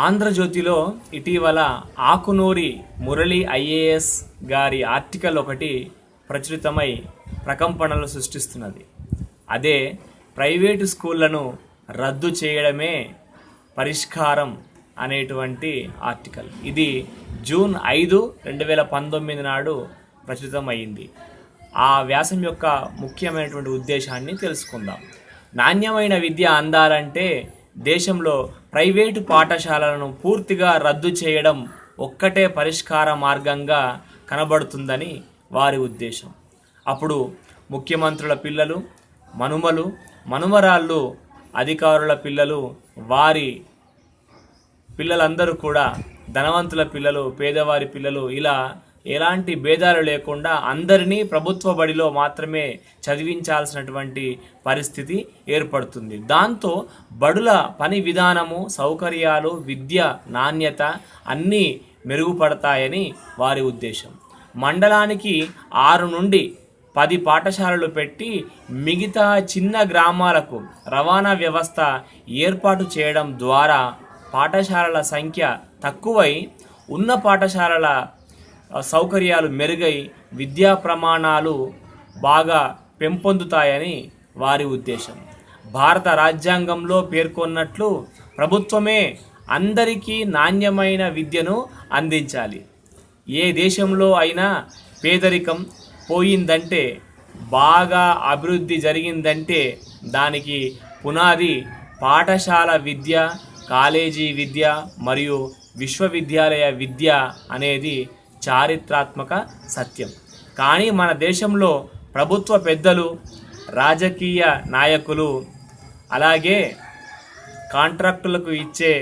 ఆంధ్రజ్యోతిలో ఇటీవల ఆకునూరి మురళి ఐఏఎస్ గారి ఆర్టికల్ ఒకటి ప్రచురితమై ప్రకంపనలు సృష్టిస్తున్నది. అదే ప్రైవేటు స్కూళ్లను రద్దు చేయడమే పరిష్కారం అనేటువంటి ఆర్టికల్. ఇది జూన్ 5, 2019 నాడు ప్రచురితమైంది. ఆ వ్యాసం యొక్క ముఖ్యమైనటువంటి ఉద్దేశాన్ని తెలుసుకుందాం. నాణ్యమైన విద్య అందాలంటే దేశంలో ప్రైవేటు పాఠశాలలను పూర్తిగా రద్దు చేయడం ఒక్కటే పరిష్కార మార్గంగా కనబడుతుందని వారి ఉద్దేశం. అప్పుడు ముఖ్యమంత్రుల పిల్లలు, మనుమలు, మనుమరాళ్ళు, అధికారుల పిల్లలు, వారి పిల్లలందరూ కూడా ధనవంతుల పిల్లలు, పేదవారి పిల్లలు, ఇలా ఎలాంటి భేదాలు లేకుండా అందరినీ ప్రభుత్వ బడిలో మాత్రమే చదివించాల్సినటువంటి పరిస్థితి ఏర్పడుతుంది. దాంతో బడుల పని విధానము, సౌకర్యాలు, విద్య నాణ్యత అన్నీ మెరుగుపడతాయని వారి ఉద్దేశం. మండలానికి 6 నుండి 10 పాఠశాలలు పెట్టి మిగతా చిన్న గ్రామాలకు రవాణా వ్యవస్థ ఏర్పాటు చేయడం ద్వారా పాఠశాలల సంఖ్య తక్కువై ఉన్న పాఠశాలల సౌకర్యాలు మెరుగై విద్యా ప్రమాణాలు బాగా పెంపొందుతాయని వారి ఉద్దేశం. భారత రాజ్యాంగంలో పేర్కొన్నట్లు ప్రభుత్వమే అందరికీ నాణ్యమైన విద్యను అందించాలి. ఏ దేశంలో అయినా పేదరికం పోయిందంటే, బాగా అభివృద్ధి జరిగిందంటే దానికి పునాది పాఠశాల విద్య, కాలేజీ విద్య మరియు విశ్వవిద్యాలయ విద్య అనేది చారిత్రాత్మక సత్యం. కానీ మన దేశంలో ప్రభుత్వ పెద్దలు, రాజకీయ నాయకులు, అలాగే కాంట్రాక్టులకు ఇచ్చే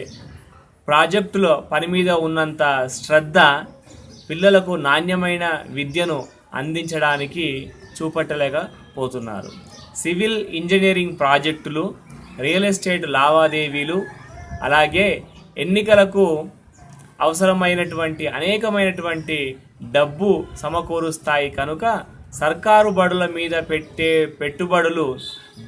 ప్రాజెక్టుల పని మీద ఉన్నంత శ్రద్ధ పిల్లలకు నాణ్యమైన విద్యను అందించడానికి చూపట్టలేకపోతున్నారు. సివిల్ ఇంజనీరింగ్ ప్రాజెక్టులు, రియల్ ఎస్టేట్ లావాదేవీలు, అలాగే ఎన్నికలకు అవసరమైనటువంటి అనేకమైనటువంటి డబ్బు సమకూరుస్తాయి. కనుక సర్కారు బడుల మీద పెట్టే పెట్టుబడులు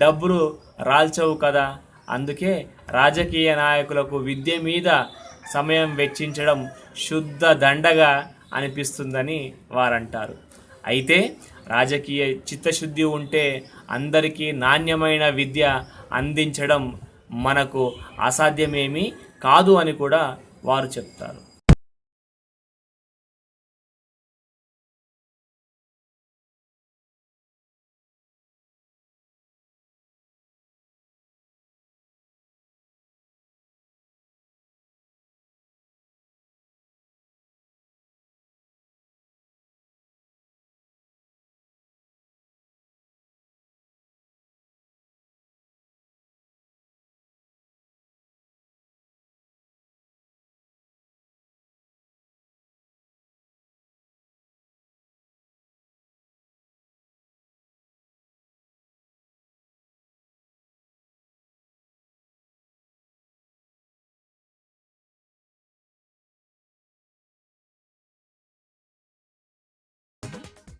డబ్బులు రాల్చవు కదా. అందుకే రాజకీయ నాయకులకు విద్య మీద సమయం వెచ్చించడం శుద్ధ దండగా అనిపిస్తుందని వారంటారు. అయితే రాజకీయ చిత్తశుద్ధి ఉంటే అందరికీ నాణ్యమైన విద్య అందించడం మనకు అసాధ్యమేమీ కాదు అని కూడా వారు చెప్తారు.